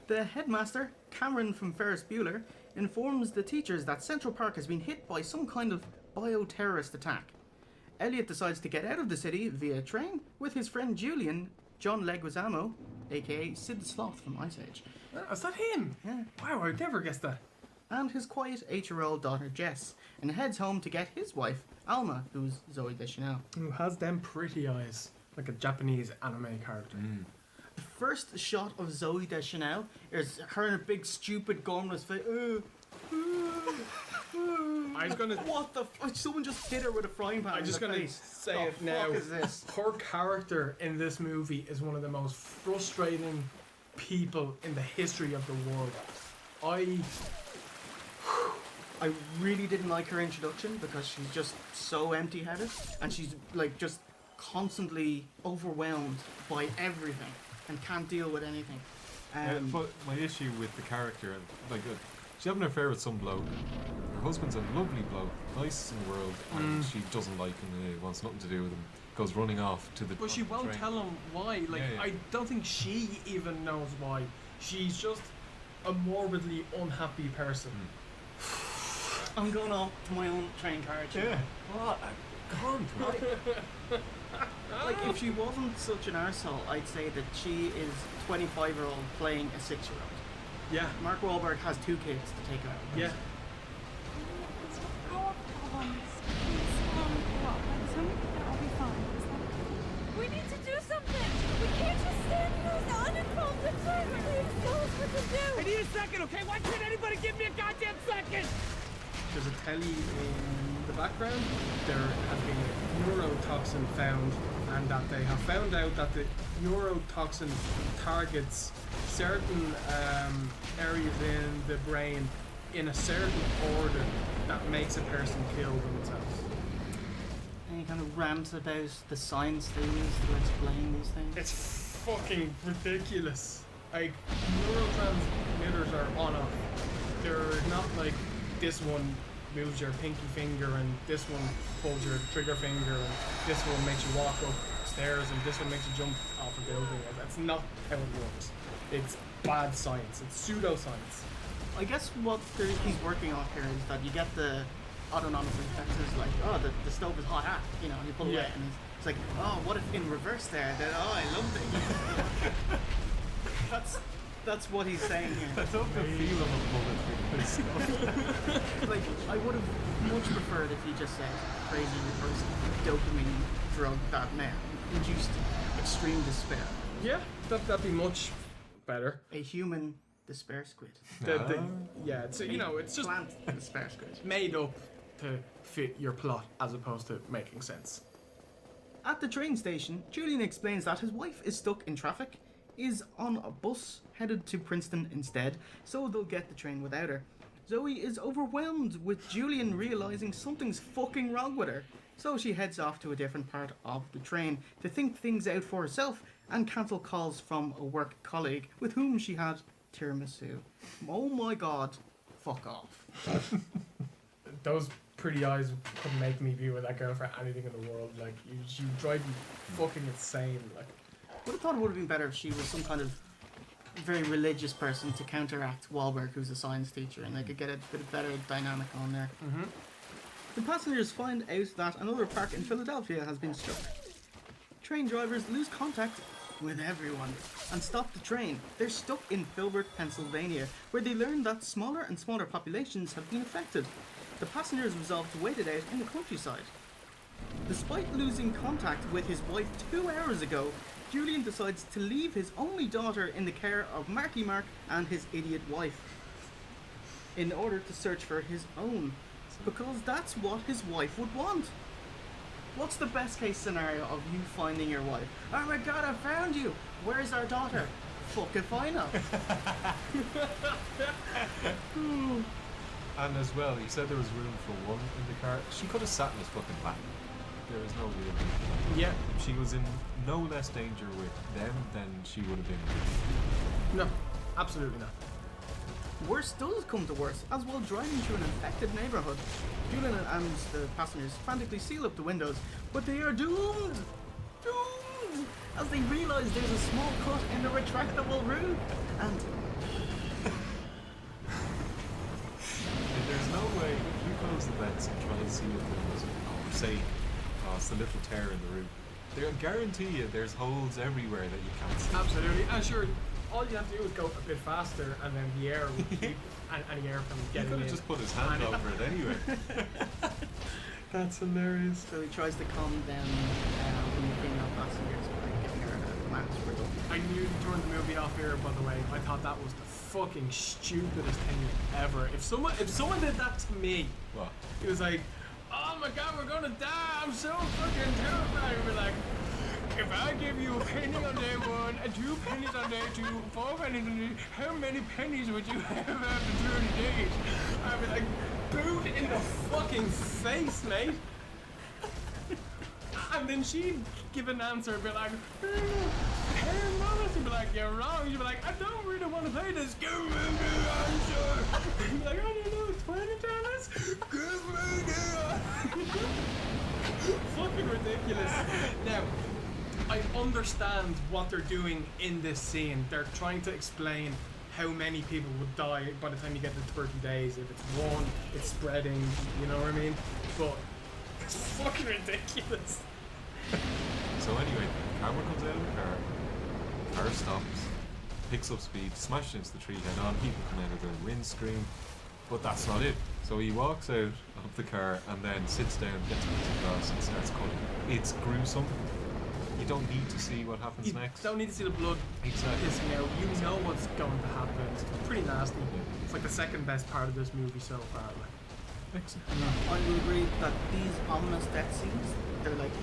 The headmaster, Cameron from Ferris Bueller, informs the teachers that Central Park has been hit by some kind of bioterrorist attack. Elliot decides to get out of the city via train with his friend Julian, John Leguizamo, aka Sid the Sloth from Ice Age. Is that him? Yeah. Wow, I'd never guessed that. And his quiet 8-year-old daughter Jess, and heads home to get his wife, Alma, who's Zooey Deschanel. Who has them pretty eyes, like a Japanese anime character. The first shot of Zooey Deschanel is her in a big stupid gormless face. I was gonna. What the fuck? Someone just hit her with a frying pan. I'm just gonna say it now. What is this? Her character in this movie is one of the most frustrating people in the history of the world. I really didn't like her introduction because she's just so empty-headed and she's like just constantly overwhelmed by everything and can't deal with anything. But my issue with the character, like, she's having an affair with some bloke. Her husband's a lovely bloke, nicest in the world, and she doesn't like him. Wants nothing to do with him. Goes running off to the. But she won't tell him why. Like, I don't think she even knows why. She's just a morbidly unhappy person. I'm going off to my own train carriage. Yeah. What a cunt. Like, if she wasn't such an arsehole, I'd say that she is 25-year-old playing a 6-year-old. Yeah. Mark Wahlberg has 2 kids to take out. Yeah. We need to do something! We can't just stand here uninformed and try to tell us what to do! I need a second, okay? Why can't anybody give me a goddamn second? There's a telly in the background. There has been a neurotoxin found, and that they have found out that the neurotoxin targets certain areas in the brain in a certain order that makes a person kill themselves. Any kind of rant about the science they use to explain these things? It's fucking ridiculous. Like, neurotransmitters are on off. They're not like this one moves your pinky finger and this one pulls your trigger finger and this one makes you walk up stairs and this one makes you jump off a building. That's not how it works. It's bad science. It's pseudoscience. I guess what he's working off here is that you get the autonomic reflexes, like, oh, the stove is hot, you know, and you pull away and it's like, oh, what if in reverse there, that, oh, I loved it. That's what he's saying here. I don't feel of a bullet through this stuff. Like, I would have much preferred if he just said crazy reverse dopamine drug that induced extreme despair. Yeah, that'd be much better. A human despair squid. Yeah, it's, you know, it's just plant despair squid. Made up to fit your plot as opposed to making sense. At the train station, Julian explains that his wife is stuck in traffic, is on a bus headed to Princeton instead, so they'll get the train without her. Zoe is overwhelmed with Julian realizing something's fucking wrong with her, so she heads off to a different part of the train to think things out for herself and cancel calls from a work colleague with whom she had tiramisu. Oh my god, fuck off. Those pretty eyes couldn't make me be with that girl for anything in the world. Like, you drive me fucking insane. Like, would have thought it would have been better if she was some kind of very religious person to counteract Wahlberg, who's a science teacher, and they could get a bit of better dynamic on there. Mm-hmm. The passengers find out that another park in Philadelphia has been struck. Train drivers lose contact with everyone and stop the train. They're stuck in Filbert, Pennsylvania, where they learn that smaller and smaller populations have been affected. The passengers resolve to wait it out in the countryside. Despite losing contact with his wife 2 hours ago, Julian decides to leave his only daughter in the care of Marky Mark and his idiot wife in order to search for his own, because that's what his wife would want. What's the best case scenario of you finding your wife? Oh my god, I found you! Where's our daughter? Fuck if I know. And as well, he said there was room for one in the car. She could have sat in his fucking back. There was no real danger. Yeah. She was in no less danger with them than she would have been. No, absolutely not. Worse does come to worse, as while driving through an infected neighbourhood, Julian and the passengers frantically seal up the windows, but they are doomed! Doomed! As they realise there's a small cut in the retractable roof, and there's no way if you close the vents and try and seal the windows, or say, it's a little tear in the roof, they'll guarantee you there's holes everywhere that you can't see. Absolutely, and sure, all you have to do is go a bit faster, and then the air will keep any air from getting in. He could have just put his hand over it anyway. That's hilarious. So he tries to calm down the female passengers by giving her a max riddle. I nearly turned the movie off here, by the way. I thought that was the fucking stupidest thing ever. If someone did that to me, what? It was like, oh my god, we're gonna die, I'm so fucking terrified. We're like, if I give you a penny on day one, and 2 pennies on day 2, 4 pennies on day, how many pennies would you have after 30 days? I'd be like, boot in the fucking face, mate. And then she'd give an answer and be like, hey, mother, she'd be like, like, you're wrong. You'd be like, I don't really want to play this. Give me the answer. You'd be like, I don't know, 20 dollars. Give me the answer. Fucking ridiculous. Now, I understand what they're doing in this scene. They're trying to explain how many people would die by the time you get to 30 days. If it's one, it's spreading, you know what I mean? But it's fucking ridiculous. So anyway, camera comes out of the car stops, picks up speed, smashes into the tree head on, people come out of the windscreen, but that's not it. So he walks out of the car and then sits down, gets a piece of glass and starts cutting. It's gruesome. You don't need to see what happens next. Don't need to see the blood pissing out. You know what's going to happen. It's pretty nasty. It's like the second best part of this movie so far. Like. Excellent. I will agree that these ominous death scenes, they're like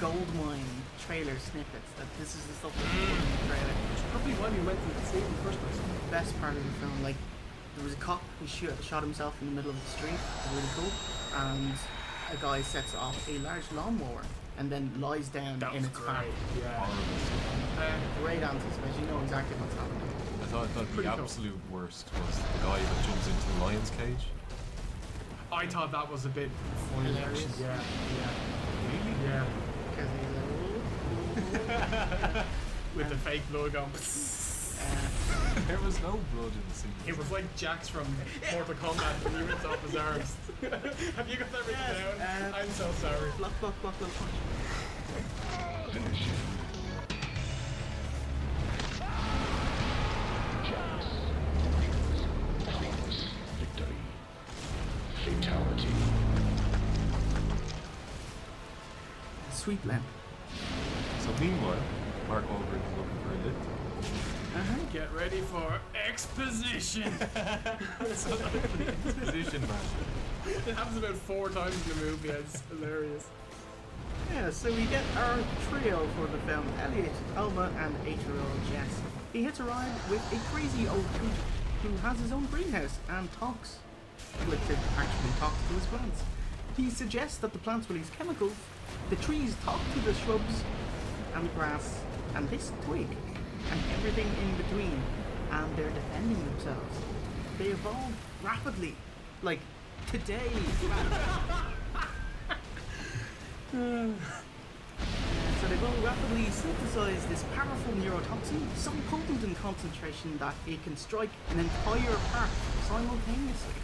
goldmine trailer snippets. That this is the stuff that's in the trailer. It's probably why we went to see it in the first place. Best part of the film, like there was a cop who shot himself in the middle of the street. Really cool. And a guy sets off a large lawnmower and then lies down in its path. Yeah. Great anticipation. You know exactly what's happening. I thought the absolute worst was the guy that jumps into the lion's cage. I thought that was a bit funny. Hilarious. Yeah. Really? Yeah. Because With the fake blood going. There was no blood in the scene. It was like Jax from Mortal Kombat when he rips off his arms. Have you got that written down? I'm so sorry. Block, little punch. Finish him. Victory. Fatality. Sweet blend. So meanwhile, Mark Wahlberg is looking for a lift. Get ready for exposition. Exposition, man. It happens about 4 times in the movie. It's hilarious. Yeah, so we get our trio for the film: Elliot, Alba, and 8-year-old Jess. He hits a ride with a crazy old coot who has his own greenhouse and talks. Actually talks to his plants. He suggests that the plants release chemicals. The trees talk to the shrubs and the grass and this twig and everything in between, and they're defending themselves. They evolve rapidly, like today. So they will rapidly synthesize this powerful neurotoxin, so potent in concentration that it can strike an entire park simultaneously.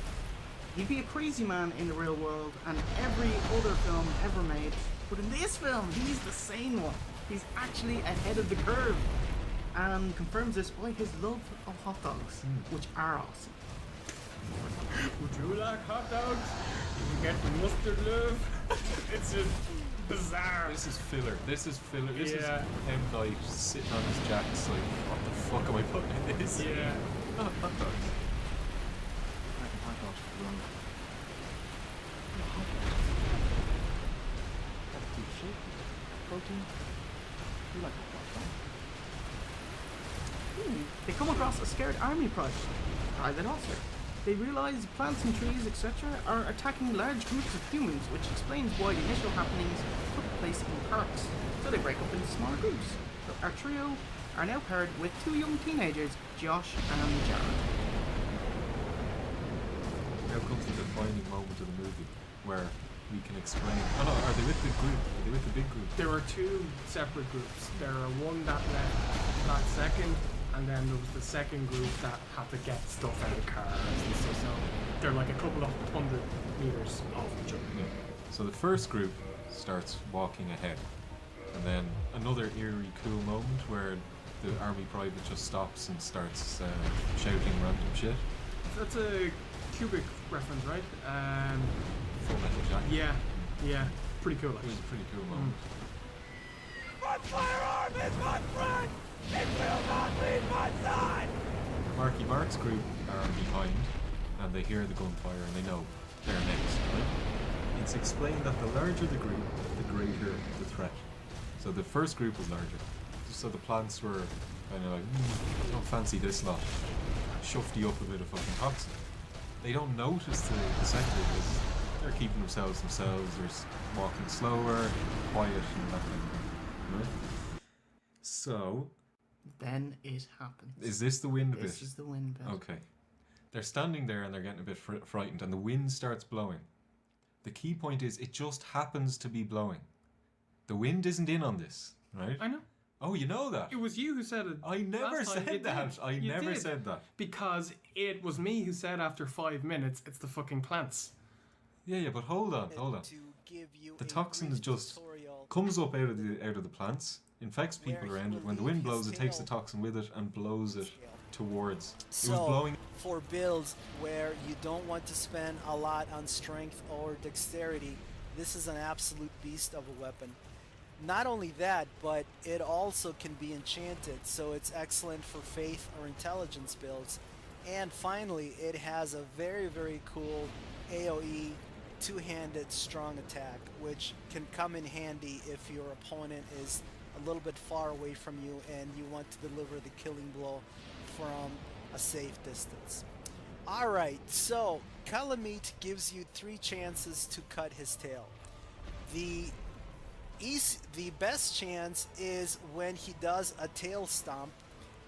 He'd be a crazy man in the real world and every other film ever made, but in this film, he's the sane one. He's actually ahead of the curve, and confirms this by his love of hot dogs, which are awesome. Would you like hot dogs? You get the mustard love. It's just bizarre. This is filler. This is M. Night sitting on his jacks like, what the fuck am I putting in this? Yeah. Oh, hot dogs. Protein. You like They come across a scared army private officer. They realize plants and trees, etc., are attacking large groups of humans, which explains why the initial happenings took place in parks. So they break up into smaller groups. So our trio are now paired with 2 young teenagers, Josh and Jared. Now comes the defining moment of the movie, where we can explain. Oh no, are they with the group? Are they with the big group? There were 2 separate groups. There were one that left that second, and then there was the second group that had to get stuff out of cars and stuff. So they're like a couple of 100 meters off each other. Yeah. So the first group starts walking ahead, and then another eerie, cool moment where the army private just stops and starts shouting random shit. That's a Kubrick reference, right? Full Metal Jacket. Yeah, pretty cool. It was a pretty cool moment. My firearm is my friend! It will not leave my side! Marky Mark's group are behind, and they hear the gunfire and they know they're next, right? It's explained that the larger the group, the greater the threat. So the first group was larger. So the plants were kind of like, don't fancy this lot. Shoved you up a bit of fucking toxin. They don't notice the second because they're keeping themselves, they're walking slower, quiet, and that kind of thing. Right? So Then it happens. Is this the wind bit? This is the wind bit. Okay. They're standing there and they're getting a bit frightened, and the wind starts blowing. The key point is it just happens to be blowing. The wind isn't in on this, right? I know. Oh, you know that? It was you who said it. I never last time. said You that. did. I You never did. said that. Because it was me who said after 5 minutes, it's the fucking plants. Yeah, but hold on. The toxin just comes up out of the plants, infects people around it. When the wind blows, it takes the toxin with it and blows it towards. It was blowing. For builds where you don't want to spend a lot on strength or dexterity, this is an absolute beast of a weapon. Not only that, but it also can be enchanted, so it's excellent for faith or intelligence builds. And finally, it has a very, very cool AoE two-handed strong attack, which can come in handy if your opponent is a little bit far away from you and you want to deliver the killing blow from a safe distance. Alright, so Kalameet gives you 3 chances to cut his tail. The best chance is when he does a tail stomp,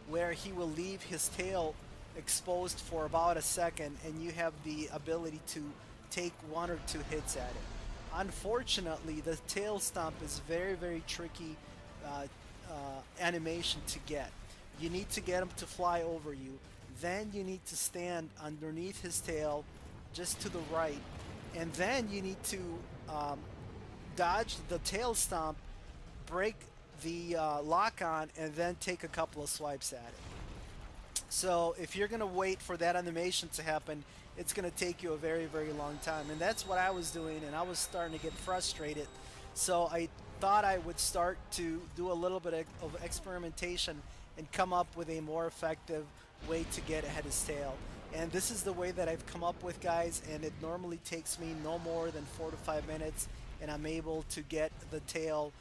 where he will leave his tail exposed for about a second and you have the ability to take 1 or 2 hits at it. Unfortunately, the tail stomp is very, very tricky animation to get. You need to get him to fly over you, then you need to stand underneath his tail just to the right, and then you need to dodge the tail stomp, break the lock on, and then take a couple of swipes at it. So if you're going to wait for that animation to happen, it's going to take you a very, very long time. And that's what I was doing, and I was starting to get frustrated. So I thought I would start to do a little bit of experimentation and come up with a more effective way to get at his tail. And this is the way that I've come up with, guys, and it normally takes me no more than 4 to 5 minutes, and I'm able to get the tail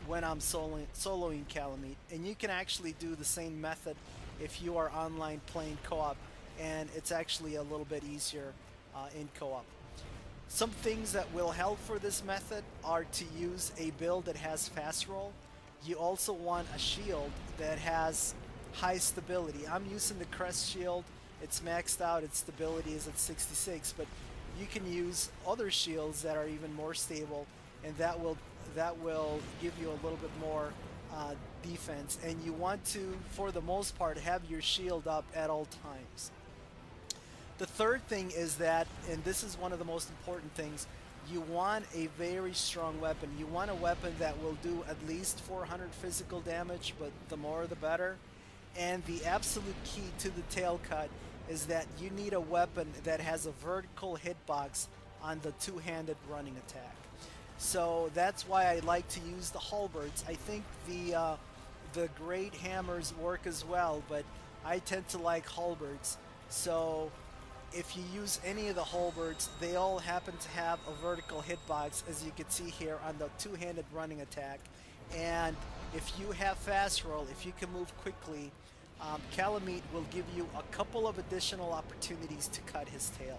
when I'm soloing Kalameet. And you can actually do the same method if you are online playing co-op, and it's actually a little bit easier in co-op. Some things that will help for this method are to use a build that has fast roll. You also want a shield that has high stability. I'm using the crest shield. It's maxed out, its stability is at 66, but you can use other shields that are even more stable, and that will give you a little bit more defense. And you want to, for the most part, have your shield up at all times. The third thing is that, and this is one of the most important things, you want a very strong weapon. You want a weapon that will do at least 400 physical damage, but the more the better. And the absolute key to the tail cut is that you need a weapon that has a vertical hitbox on the two-handed running attack. So that's why I like to use the halberds. I think the great hammers work as well, but I tend to like halberds. So if you use any of the halberds, they all happen to have a vertical hitbox, as you can see here on the two-handed running attack. And if you have fast roll, if you can move quickly, Kalameet will give you a couple of additional opportunities to cut his tail.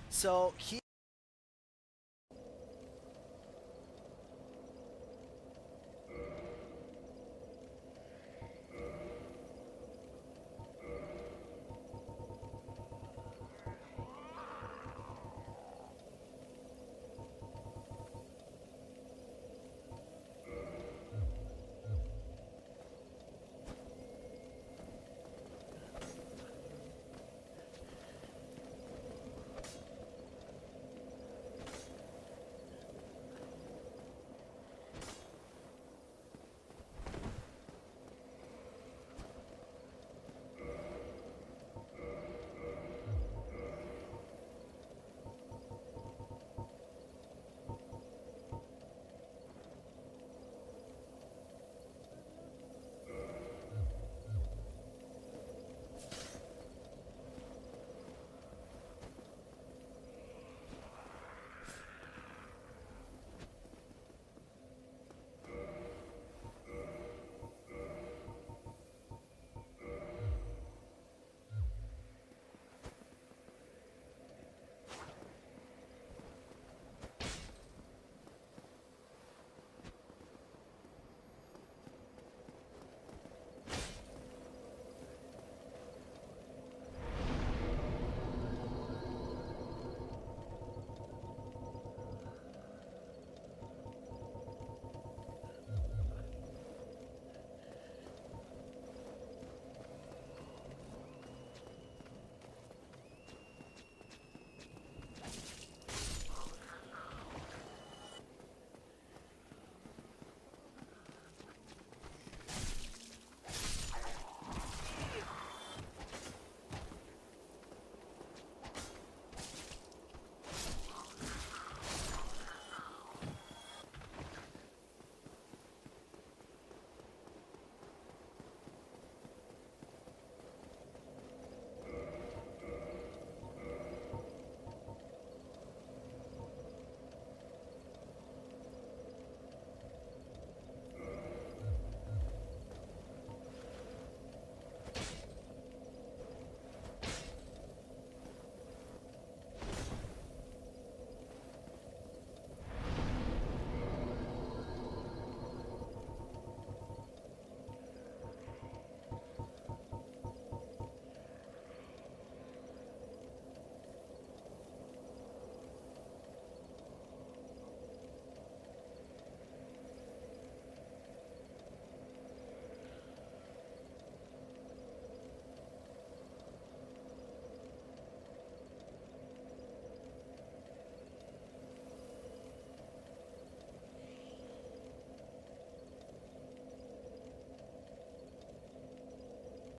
So he